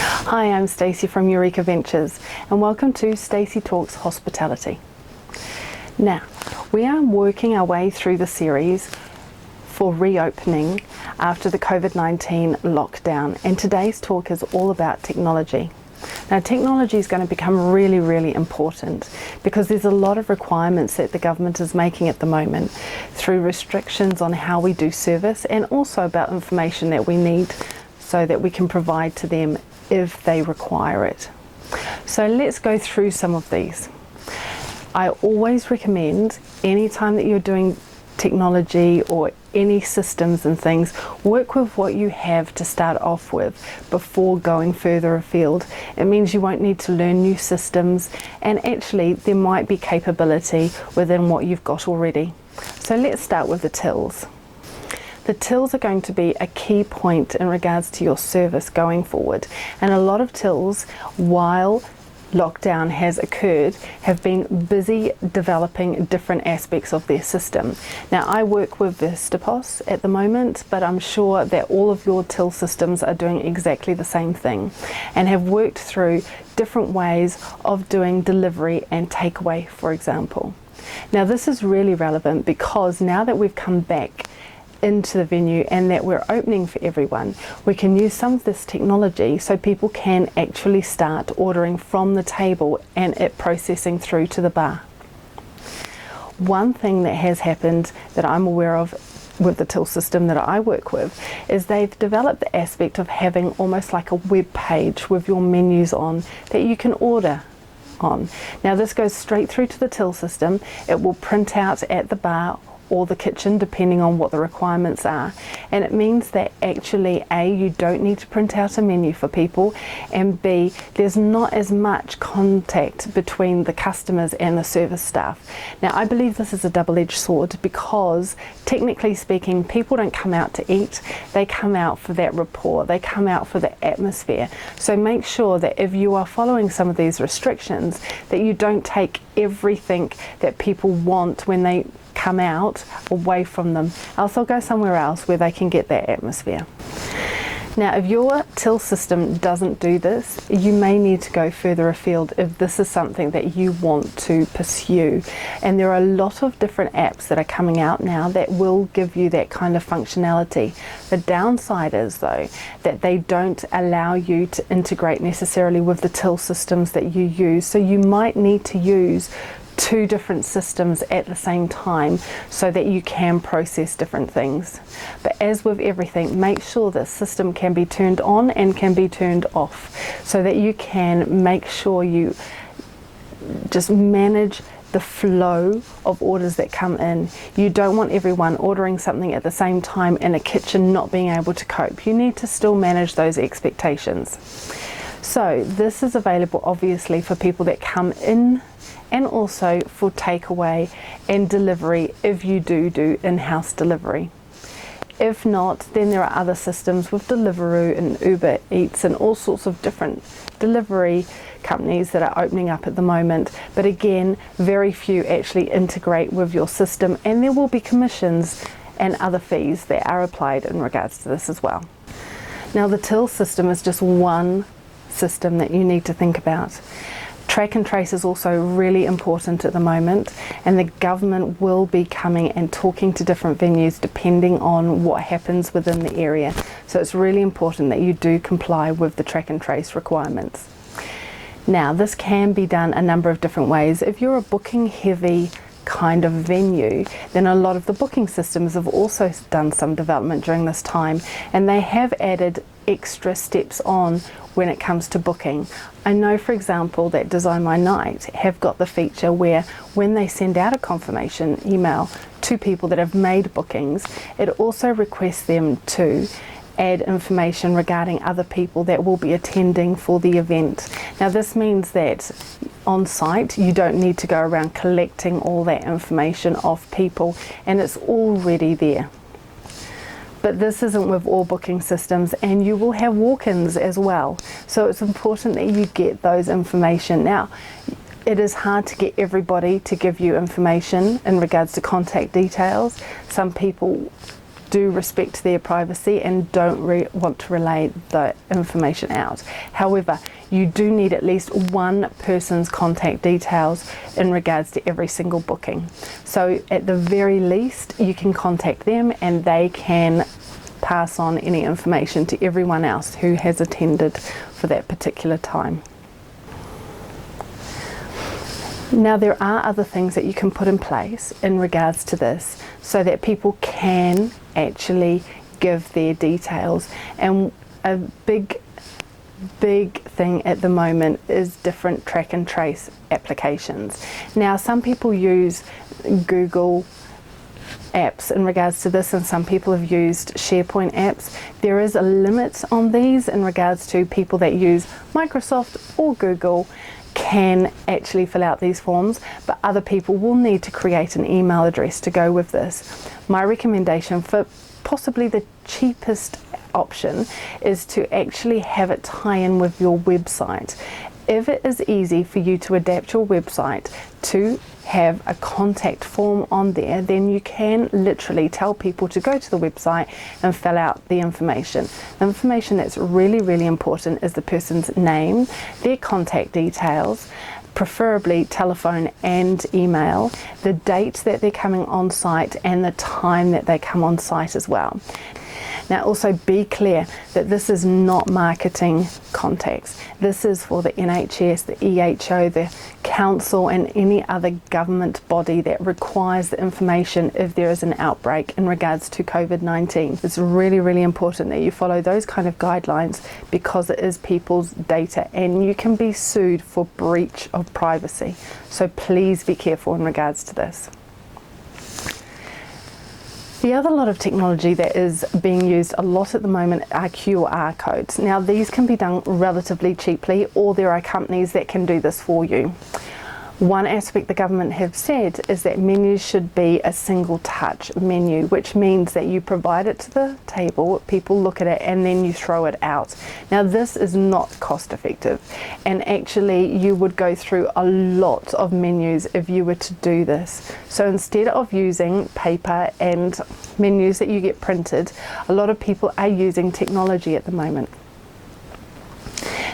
Hi, I'm Stacey from Eureka Ventures and welcome to Stacey Talks Hospitality. Now, we are working our way through the series for reopening after the Covid-19 lockdown, and today's talk is all about technology. Now, technology is going to become really important because there's a lot of requirements that the government is making at the moment through restrictions on how we do service and also about information that we need so that we can provide to them if they require it. So let's go through some of these. I always recommend anytime that you're doing technology or any systems and things, work with what you have to start off with before going further afield. It means you won't need to learn new systems, and actually there might be capability within what you've got already. So let's start with the tills. The tills are going to be a key point in regards to your service going forward, and a lot of tills, while lockdown has occurred, have been busy developing different aspects of their system. Now, I work with Stacee at the moment, but I'm sure that all of your till systems are doing exactly the same thing and have worked through different ways of doing delivery and takeaway, for example. Now, this is really relevant because now that we've come back into the venue and that we're opening for everyone, we can use some of this technology so people can actually start ordering from the table and it processing through to the bar. One thing that has happened that I'm aware of with the till system that I work with is they've developed the aspect of having almost like a web page with your menus on that you can order on. Now, this goes straight through to the till system. It will print out at the bar or the kitchen depending on what the requirements are, and it means that actually A, you don't need to print out a menu for people, and B, there's not as much contact between the customers and the service staff. Now, I believe this is a double-edged sword because technically speaking, people don't come out to eat, they come out for that rapport, they come out for the atmosphere. So make sure that if you are following some of these restrictions, that you don't take everything that people want when they come out away from them, else they'll go somewhere else where they can get that atmosphere. Now, if your till system doesn't do this, you may need to go further afield if this is something that you want to pursue. And there are a lot of different apps that are coming out now that will give you that kind of functionality. The downside is, though, that they don't allow you to integrate necessarily with the till systems that you use. So you might need to use two different systems at the same time so that you can process different things. But as with everything, make sure the system can be turned on and can be turned off so that you can make sure you just manage the flow of orders that come in. You don't want everyone ordering something at the same time and a kitchen not being able to cope. You need to still manage those expectations. So this is available obviously for people that come in and also for takeaway and delivery if you do in-house delivery. If not, then there are other systems with Deliveroo and Uber Eats and all sorts of different delivery companies that are opening up at the moment. But again, very few actually integrate with your system, and there will be commissions and other fees that are applied in regards to this as well. Now, the till system is just one system that you need to think about. Track and trace is also really important at the moment, and the government will be coming and talking to different venues depending on what happens within the area. So it's really important that you do comply with the track and trace requirements. Now, this can be done a number of different ways. If you're a booking heavy kind of venue, then a lot of the booking systems have also done some development during this time, and they have added extra steps on when it comes to booking. I know, for example, that Design My Night have got the feature where when they send out a confirmation email to people that have made bookings, it also requests them to add information regarding other people that will be attending for the event. Now, this means that on site you don't need to go around collecting all that information off people, and it's already there. But this isn't with all booking systems, and you will have walk-ins as well. So it's important that you get those information. Now, it is hard to get everybody to give you information in regards to contact details. Some people do respect their privacy and don't want to relay the information out. However, you do need at least one person's contact details in regards to every single booking. So at the very least, you can contact them and they can pass on any information to everyone else who has attended for that particular time. Now, there are other things that you can put in place in regards to this so that people can actually give their details. And a big thing at the moment is different track and trace applications. Now, some people use Google apps in regards to this, and some people have used SharePoint apps. There is a limit on these in regards to people that use Microsoft or Google can actually fill out these forms, but other people will need to create an email address to go with this. My recommendation for possibly the cheapest option is to actually have it tie in with your website. If it is easy for you to adapt your website to have a contact form on there, then you can literally tell people to go to the website and fill out the information. The information that's really important is the person's name, their contact details, preferably telephone and email, the date that they're coming on site and the time that they come on site as well. Now, also be clear that this is not marketing contacts. This is for the NHS, the EHO, the council and any other government body that requires the information if there is an outbreak in regards to COVID-19. It's really important that you follow those kind of guidelines because it is people's data and you can be sued for breach of privacy. So please be careful in regards to this. The other lot of technology that is being used a lot at the moment are QR codes. Now, these can be done relatively cheaply, or there are companies that can do this for you. One aspect the government have said is that menus should be a single touch menu, which means that you provide it to the table, people look at it and then you throw it out. Now, this is not cost effective, and actually you would go through a lot of menus if you were to do this. So instead of using paper and menus that you get printed, a lot of people are using technology at the moment.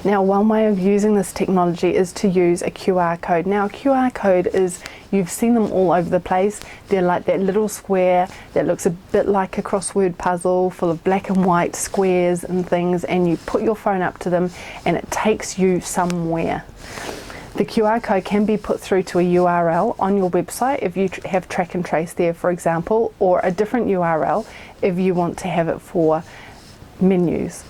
Now, one way of using this technology is to use a QR code. Now, a QR code is, you've seen them all over the place. They're like that little square that looks a bit like a crossword puzzle full of black and white squares and things, and you put your phone up to them and it takes you somewhere. The QR code can be put through to a URL on your website if you have track and trace there, for example, or a different URL if you want to have it for menus.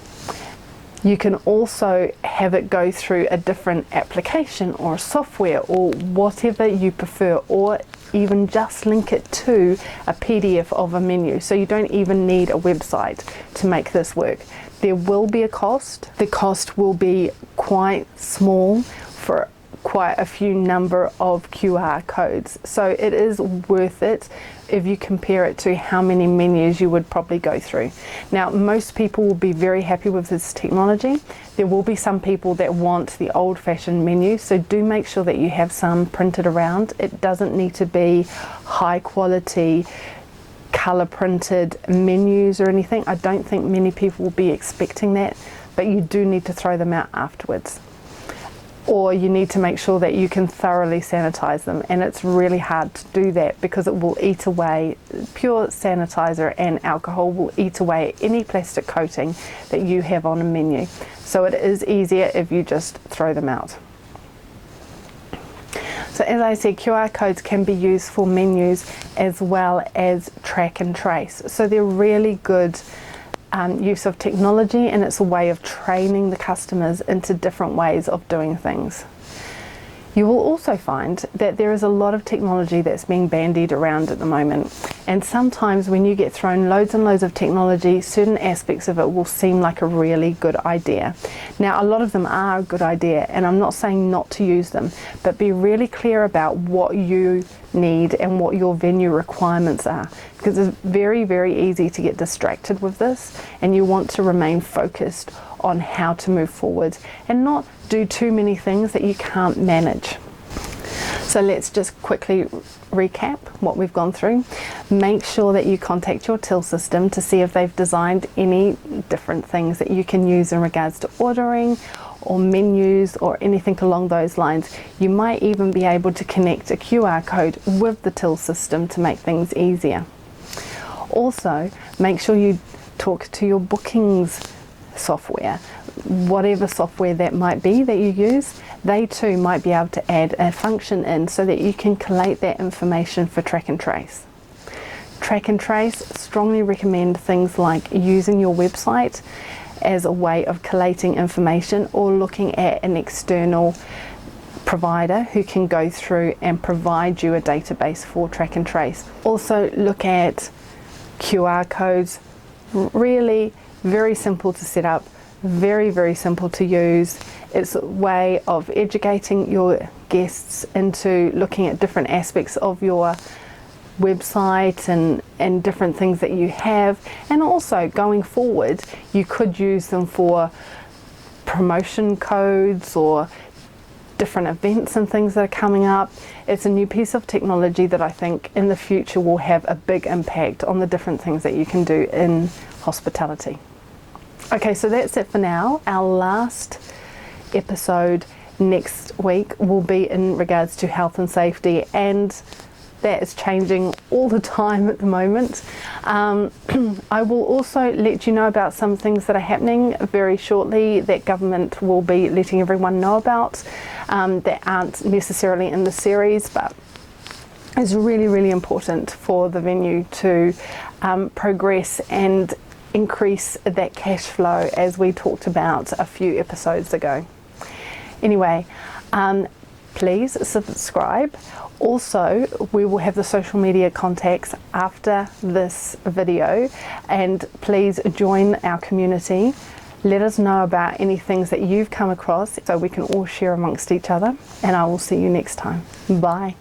You can also have it go through a different application or software or whatever you prefer, or even just link it to a PDF of a menu. So you don't even need a website to make this work. There will be a cost. The cost will be quite small for quite a few number of QR codes. So it is worth it if you compare it to how many menus you would probably go through. Now, most people will be very happy with this technology. There will be some people that want the old-fashioned menu, so do make sure that you have some printed around. It doesn't need to be high quality color printed menus or anything. I don't think many people will be expecting that, but you do need to throw them out afterwards. Or you need to make sure that you can thoroughly sanitize them, and it's really hard to do that because it will eat away, pure sanitizer and alcohol will eat away any plastic coating that you have on a menu. So it is easier if you just throw them out. So as I said, QR codes can be used for menus as well as track and trace. So they're really good use of technology, and it's a way of training the customers into different ways of doing things. You will also find that there is a lot of technology that's being bandied around at the moment, and sometimes when you get thrown loads and loads of technology, certain aspects of it will seem like a really good idea. Now, a lot of them are a good idea, and I'm not saying not to use them, but be really clear about what you need and what your venue requirements are, because it's very easy to get distracted with this, and you want to remain focused on how to move forward and not do too many things that you can't manage. So let's just quickly recap what we've gone through. Make sure that you contact your till system to see if they've designed any different things that you can use in regards to ordering or menus or anything along those lines. You might even be able to connect a QR code with the till system to make things easier. Also, make sure you talk to your bookings software, whatever software that might be that you use. They too might be able to add a function in so that you can collate that information for track and trace. Track and trace, strongly recommend things like using your website as a way of collating information or looking at an external provider who can go through and provide you a database for track and trace. Also look at QR codes, really very simple to set up, very simple to use. It's a way of educating your guests into looking at different aspects of your website and different things that you have, and also going forward you could use them for promotion codes or different events and things that are coming up. It's a new piece of technology that I think in the future will have a big impact on the different things that you can do in hospitality. Okay, so that's it for now. Our last episode next week will be in regards to health and safety, and that is changing all the time at the moment. I will also let you know about some things that are happening very shortly that government will be letting everyone know about that aren't necessarily in the series, but is really important for the venue to progress and increase that cash flow, as we talked about a few episodes ago. Anyway, please subscribe. Also, we will have the social media contacts after this video, and please join our community. Let us know about any things that you've come across so we can all share amongst each other, and I will see you next time. Bye.